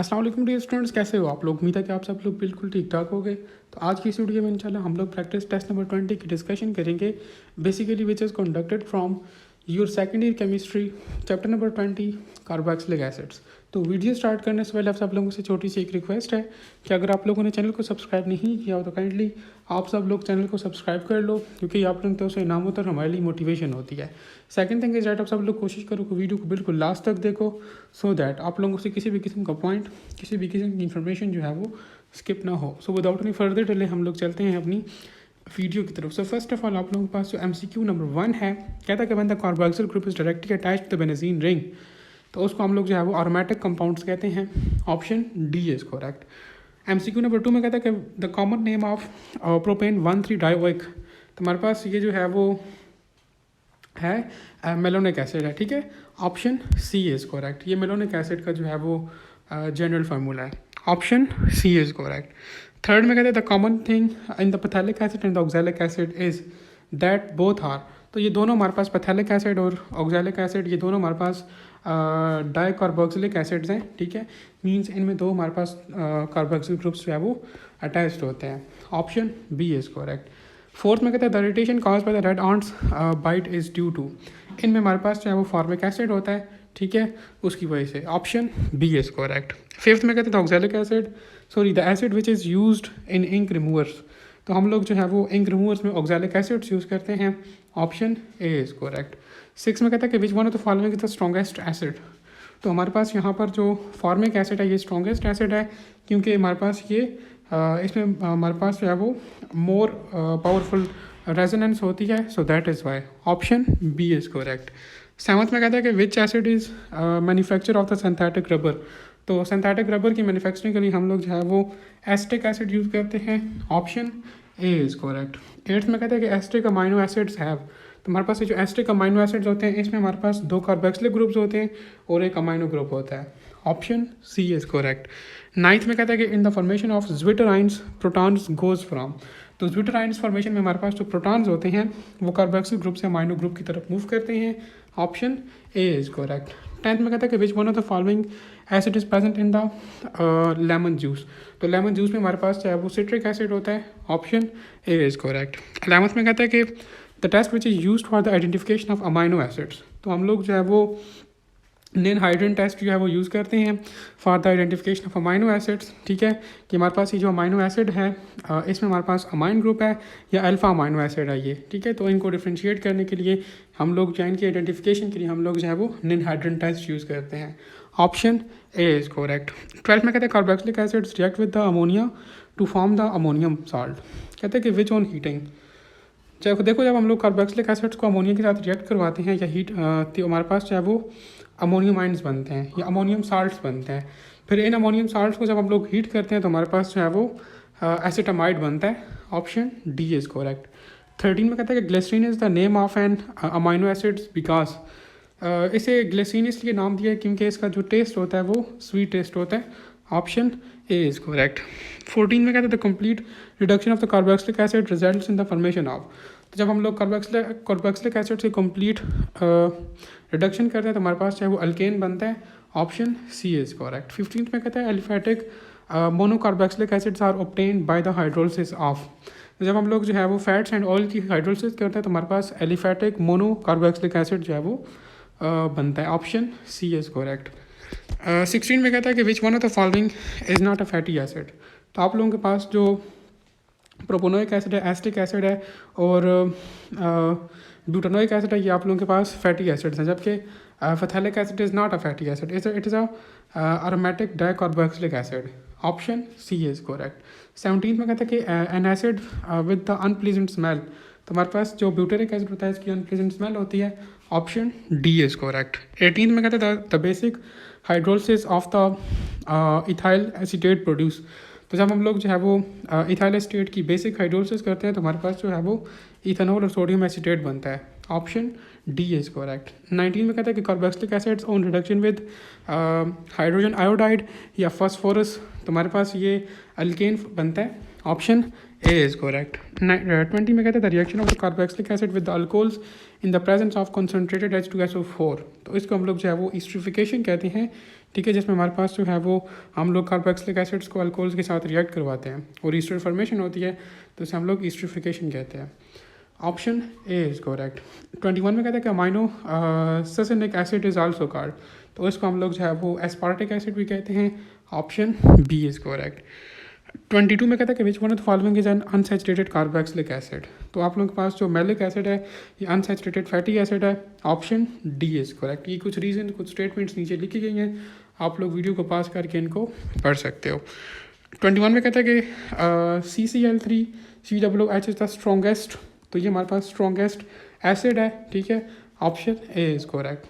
अस्सलाम वालेकुम dear students, कैसे हो आप लोग। उम्मीद है कि आप सब लोग बिल्कुल ठीक ठाक हो गए। तो आज की इस वीडियो में इंशाल्लाह हम लोग प्रैक्टिस टेस्ट नंबर 20 की डिस्कशन करेंगे, basically which is conducted from your second year chemistry chapter number 20 carboxylic acids. तो वीडियो स्टार्ट करने से पहले आप सब लोगों से छोटी सी एक रिक्वेस्ट है कि अगर आप लोगों ने चैनल को सब्सक्राइब नहीं किया हो तो काइंडली आप सब लोग चैनल को सब्सक्राइब कर लो, क्योंकि आप लोग तो उससे इनाम होता है और हमारे लिए मोटिवेशन होती है। सेकंड थिंग इज दैट आप सब लोग कोशिश करो कि वीडियो को बिल्कुल लास्ट तक देखो, सो दैट आप लोगों से किसी भी किस्म का पॉइंट, किसी भी किस्म की इन्फॉर्मेशन जो है वो स्किप ना हो। So without any further delay हम लोग चलते हैं अपनी वीडियो की तरफ। सो फर्स्ट ऑफ ऑल आप लोगों के पास जो MCQ नंबर 1 है, कहता है कि बंदा carboxyl group is directly attached to the benzene ring, तो उसको हम लोग जो है वो अरोमेटिक कंपाउंड्स कहते हैं। Option D is correct. MCQ number 2 में कहता है कि the common name of propane 1,3-डाइओइक, तो हमारे पास ये जो है वो है मेलोनिक एसिड है, ठीक है। Option C is correct. ये मेलोनिक एसिड का जो है वो जनरल फार्मूला है। Option C is correct. Third में कहते हैं the common thing in the phthalic acid and the oxalic acid is that both are, तो ये दोनों हमारे पास पैथेलिक एसिड और ऑक्सैलिक एसिड ये दोनों हमारे पास डाइकार्बोक्सिलिक एसिड्स हैं, ठीक है। मींस इनमें दो हमारे पास कार्बोक्सिल ग्रुप्स जो है वो अटैच्ड होते हैं। Option B is correct. Fourth में कहते हैं the irritation cause by the red ants bite is due to, इनमें हमारे पास जो है वो फॉर्मिक एसिड होता है, ठीक है, उसकी वजह से। Option B is correct. Fifth में कहते हैं the oxalic acid the acid which is used in ink removers, तो हम लोग जो है वो इंक रिमूवर्स में ऑक्सैलिक एसिड्स यूज़ करते हैं। Option A is correct. Six में कहता है कि which one of the following is the strongest acid, तो हमारे पास यहाँ पर जो फॉर्मिक एसिड है ये स्ट्रॉन्गेस्ट एसिड है, क्योंकि हमारे पास ये इसमें हमारे पास जो है वो मोर पावरफुल रेजोनेंस होती है, so that is why. Option B is correct. Seventh में कहता है कि which acid is manufacture of the synthetic rubber, तो सिंथेटिक रबर की मैन्युफैक्चरिंग के लिए हम लोग जो है वो एस्टिक एसिड यूज़ करते हैं। Option A is correct. Eighth में कहता है कि एस्टिक अमाइनो एसिड्स हैव, तो हमारे पास ये जो एस्टिक अमाइनो एसिड्स होते हैं इसमें हमारे पास दो कार्बोक्सिलिक ग्रुप्स होते हैं और एक अमाइनो ग्रुप होता है। Option C is correct. Ninth में कहता है कि in the formation of zwitterions protons goes from, तो ज्विटराइंस फॉर्मेशन में हमारे पास जो प्रोटॉन्स होते हैं वो कार्बोक्सिल ग्रुप से अमाइनो ग्रुप की तरफ मूव करते हैं। Option A is correct. Tenth में कहता है कि which one of the following acid is present in the lemon juice, तो लेमन जूस में हमारे पास चाहे वो सिट्रिक एसिड होता है। Option A is correct. 11th में कहता है कि the test which is used for the identification of amino acids, तो हम लोग जो है वो निन हाइड्रोजन टेस्ट जो है वो यूज़ करते हैं for the identification of amino acids, ठीक है। कि हमारे पास ये जो अमाइनो एसिड है इसमें हमारे पास अमाइन ग्रुप है या अल्फा अमाइनो एसिड है ये, ठीक है। तो इनको डिफ्रेंशिएट करने के लिए हम लोग जो इनकी आइडेंटिफिकेशन के लिए हम लोग जो है वो निन हाइड्रोजन टेस्ट यूज़ करते हैं। Option A is correct. 12th में कहते हैं carboxylic acids react with the ammonia to form the ammonium salt, कहते हैं कि विच ऑन हीटिंग, जब हम लोग कार्बोक्सिलिक एसिड्स को अमोनिया के साथ रिएक्ट करवाते हैं या हीट तो हमारे पास चाहे वो अमोनियम आइंस बनते हैं या अमोनियम साल्ट्स बनते हैं। फिर इन अमोनियम साल्ट्स को जब हम लोग हीट करते हैं तो हमारे पास जो है वो एसिटामाइड बनता है। Option D is correct. 13 में कहता है कि glycerine is the name of an amino acids because, इसे ग्लिसरीन इसलिए नाम दिया है क्योंकि इसका जो टेस्ट होता है वो स्वीट टेस्ट होता है। Option A is correct. 14 में कहते हैं the complete reduction of the carboxylic acid results in the formation of, तो जब हम लोग कार्बोक्सिलिक एसिड से कंप्लीट रिडक्शन करते हैं तो हमारे पास चाहे वो अल्केन बनता है। Option C is correct. 15th में कहता है aliphatic monocarboxylic acids are obtained by the hydrolysis of, जब हम लोग जो है वो फैट्स एंड ऑयल की हाइड्रोलिसिस करते हैं तो हमारे पास एलिफेटिक मोनोकार्बोक्सिलिक एसिड जो है वो बनता है। Option C is correct. 16 में कहता है कि which one of the following is not a fatty acid, तो आप लोगों के पास जो प्रोपोनोइक एसिड है, एस्टिक एसिड है और ब्यूटानोइक एसिड है, ये आप लोगों के पास फैटी एसिड्स हैं, जबकि phthalic acid is not a fatty acid, it is a aromatic dicarboxylic acid. Option C is correct. 17th में कहता है कि an acid with the unpleasant smell, तो हमारे पास जो ब्यूटेरिक एसिड होता है इसकी अनप्लीजेंट स्मेल होती है। Option D is correct. 18th में कहते हैं the basic hydrolysis of the ethyl acetate produce, तो जब हम लोग जो है वो इथाइल एसीटेट की बेसिक हाइड्रोलिसिस करते हैं तो हमारे पास जो है वो इथेनॉल और सोडियम एसीटेट बनता है। Option D is correct. 19 में कहता है कि carboxylic acids on reduction with hydrogen iodide या फास्फोरस, तो हमारे पास ये अल्केन बनता है। Option A is correct. 20 में कहते हैं the reaction of the carboxylic acid with the alcohols in the presence of concentrated H2SO4, तो इसको हम लोग जो है वो एस्टरिफिकेशन कहते हैं, ठीक है, जिसमें हमारे पास जो है वो हम लोग कार्बोक्सिलिक एसिड्स को अल्कोहल्स के साथ रिएक्ट करवाते हैं और ईस्टर फॉर्मेशन होती है, तो इसे हम लोग ईस्टरिफिकेशन कहते हैं। Option A is correct. 21 में कहते हैं कि amino succinic acid is also called, तो इसको हम लोग जो है वो एस्पार्टिक एसिड भी कहते हैं। Option B is correct. 22 में कहता है कि which one of the following is an unsaturated carboxylic acid, तो आप लोगों के पास जो मैलिक एसिड है ये अनसैचुरेटेड फैटी एसिड है। Option D is correct. ये कुछ रीज़न कुछ स्टेटमेंट्स नीचे लिखी गई हैं, आप लोग वीडियो को पास करके इनको पढ़ सकते हो। 21 में कहता है कि CCl3COOH इज़ द स्ट्रॉन्गेस्ट, तो ये हमारे पास स्ट्रॉन्गेस्ट एसिड है। ठीक है, ऑप्शन ए इज़ करेक्ट।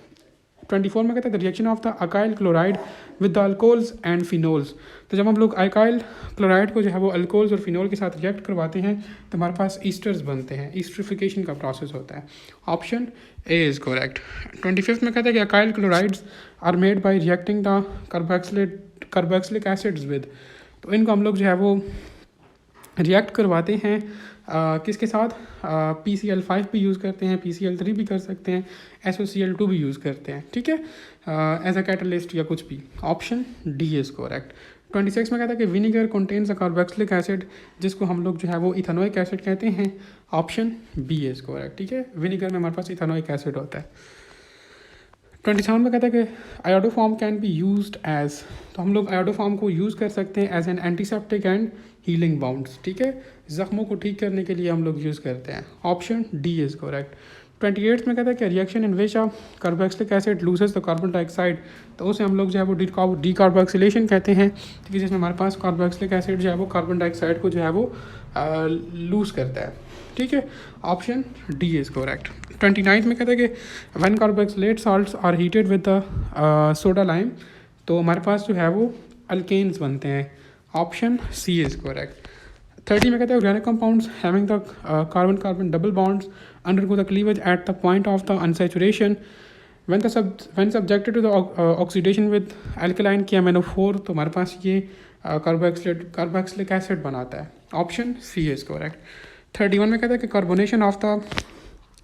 24 में कहता है the reaction of the acyl chloride with the alcohols and phenols, तो जब हम लोग अकाइल क्लोराइड को जो है वो अल्कोहल्स और फिनोल के साथ रिएक्ट करवाते हैं तो हमारे पास ईस्टर्स बनते हैं, ईस्टरिफिकेशन का प्रोसेस होता है। Option A is correct. 25 में कहता है कि acyl chlorides are made by reacting the carboxylic acids with, तो इनको हम लोग जो है वो रिएक्ट करवाते हैं किसके साथ, PCl5 भी यूज़ करते हैं, PCl3 भी कर सकते हैं, SOCl2 भी यूज़ करते हैं। ठीक है, एज अ कैटलिस्ट या कुछ भी। Option D is correct. 26 में कहता है कि vinegar contains a carboxylic acid, जिसको हम लोग जो है वो इथेनोइक एसिड कहते हैं। Option B is correct. ठीक है, विनीगर में हमारे पास इथेनोइक एसिड होता है। 27 में कहता है कि iodoform can be used as, तो हम लोग आयोडोफॉर्म को यूज़ कर सकते हैं as an antiseptic and healing bounds. ठीक है, ज़ख्मों को ठीक करने के लिए हम लोग यूज़ करते हैं। Option D is correct. 28 में कहता है कि reaction in which carboxylic acid loses the carbon dioxide, तो उसे हम लोग जो है वो डीकार्बोक्सिलेशन कहते हैं। ठीक है, जिसमें हमारे पास कार्बोक्सिलिक एसिड जो है वो कार्बन डाइऑक्साइड को जो है वो लूज़ करता है। ठीक है, ऑप्शन डी इज़ करेक्ट। 29 में कहता है कि one carboxylate salts are heated with the soda lime, तो हमारे पास जो है वो अल्केन्स बनते हैं। Option C is correct. 30 में कहता है organic compounds having the carbon carbon double bonds undergo the cleavage at the point of the unsaturation when subjected to the oxidation with alkaline KMnO4, तो हमारे पास ये कार्बोक्सिलिक एसिड बनाता है। Option C is correct. 31 में कहता है कि carbonation of the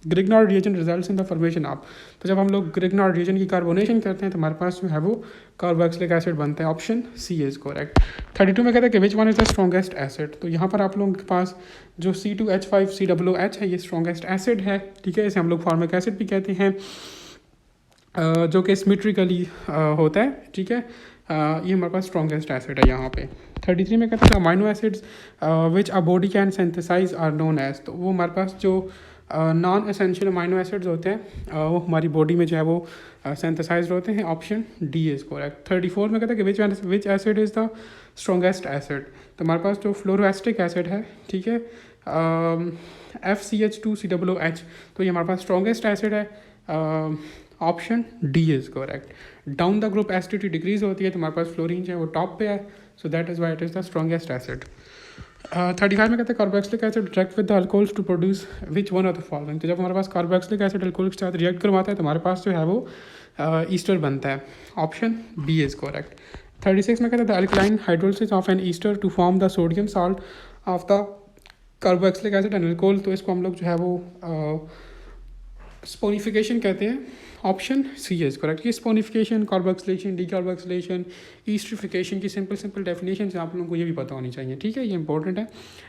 Grignard reagent results in the formation of, तो जब हम लोग ग्रिग्नार्ड रिएजन की कार्बोनेशन करते हैं तो हमारे पास जो है वो कार्बोक्सिलिक एसिड बनता है। Option C is correct. 32 में कहता है कि which one is the strongest acid, तो यहाँ पर आप लोगों के पास जो C2H5COOH है ये स्ट्रॉन्गेस्ट एसिड है। ठीक है, इसे हम लोग फॉर्मिक एसिड भी कहते हैं, जो कि सिमेट्रिकली होता है। ठीक है, ये हमारे पास स्ट्रॉन्गेस्ट एसिड है यहाँ पे। 33 में कहता है amino acids which a body can synthesize are known as, तो वो हमारे पास जो नॉन एसेंशियल अमाइनो एसिड्स होते हैं वो हमारी बॉडी में जो है वो सिंथेसाइज्ड होते हैं। Option D is correct. 34 में कहता है कि which acid is the strongest acid, तो हमारे पास जो फ्लोरोएस्टिक एसिड है, ठीक है, FCH2COOH, तो ये हमारे पास स्ट्रॉन्गेस्ट एसिड है। Option D is correct. Down the group acidity decrease होती है तो हमारे पास फ्लोरीन जो है वो टॉप पे है, so that is why it is the strongest acid. 35 में कहते हैं carboxylic acid react with the alcohols to produce which one of the following, तो जब हमारे पास कार्बोक्सिलिक एसिड अल्कोहल के साथ रिएक्ट करवाता है तो हमारे पास जो है वो ईस्टर बनता है। Option B is correct. 36 में कहते हैं the alkaline hydrolysis of an ester to form the sodium salt of the carboxylic acid and alcohol, तो इसको हम लोग जो है वो स्पोनिफिकेशन कहते हैं। Option C is correct. ये स्पोनिफिकेशन, कार्बोक्सिलेशन, डीकार्बोक्सिलेशन, ईस्टरिफिकेशन की सिंपल डेफिनेशन आप लोगों को ये भी पता होनी चाहिए। ठीक है, ये इंपॉर्टेंट है,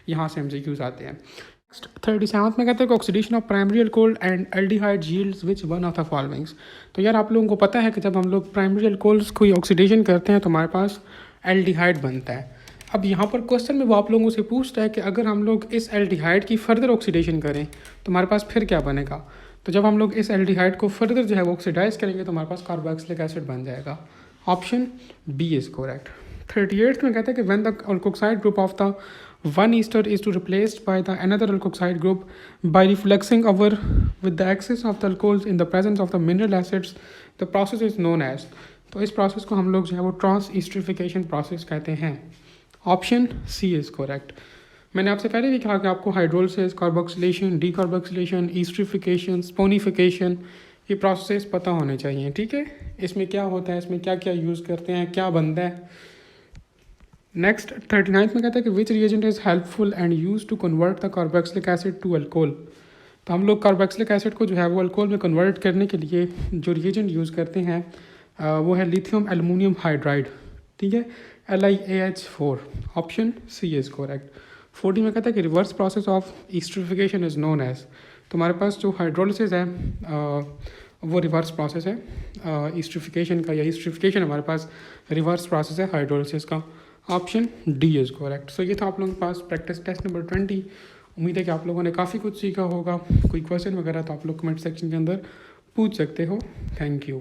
यहाँ से MCQs आते हैं। नेक्स्ट 37 में कहते हैं oxidation of primary alcohol and aldehyde yields which one of the followings, तो यार आप लोगों को पता है कि जब हम लोग प्राइमरी अल्कोहल्स को ऑक्सीडेशन करते हैं तो हमारे पास एल्डिहाइड बनता है। अब यहाँ पर क्वेश्चन में वो आप लोगों से पूछता है कि अगर हम लोग इस एल्डिहाइड की फर्दर ऑक्सीडेशन करें तो हमारे पास फिर क्या बनेगा, तो जब हम लोग इस एल्डिहाइड को फर्दर जो है वो ऑक्सीडाइज करेंगे तो हमारे पास कार्बोक्सिलिक एसिड बन जाएगा। Option B is correct. 38 में कहते हैं कि when the alkoxide group of the one ester is to replaced by the another alkoxide group by refluxing over with the excess of the alcohols in the presence of the mineral acids, the process is known as, तो इस process को हम लोग जो है वो trans ईस्टरिफिकेशन process कहते हैं। Option C is correct. मैंने आपसे पहले भी कहा कि आपको hydrolysis, carboxylation, decarboxylation, esterification, saponification, ये प्रोसेस पता होने चाहिए। ठीक है, इसमें क्या होता है, इसमें क्या क्या यूज़ करते हैं, क्या बनता है। नेक्स्ट 39 में कहता है कि which reagent is helpful and use to convert the carboxylic acid to alcohol, तो हम लोग कार्बोक्सिलिक एसिड को जो है वो अल्कोहल में कन्वर्ट करने के लिए जो रिएजेंट यूज़ करते हैं वो है लिथियम एल्युमिनियम हाइड्राइड, ठीक है, LiAH4। Option C is correct. 14 में कहता है कि reverse process of esterification is known as. तुम्हारे पास जो हाइड्रोलिसिस है वो रिवर्स प्रोसेस है एस्टरिफिकेशन का, या एस्टरिफिकेशन हमारे पास रिवर्स प्रोसेस है हाइड्रोलिसिस का। Option D is correct. So ये था आप लोगों के पास प्रैक्टिस टेस्ट नंबर 20। उम्मीद है कि आप लोगों ने काफ़ी कुछ सीखा होगा। कोई क्वेश्चन वगैरह तो आप लोग कमेंट सेक्शन के अंदर पूछ सकते हो। Thank you.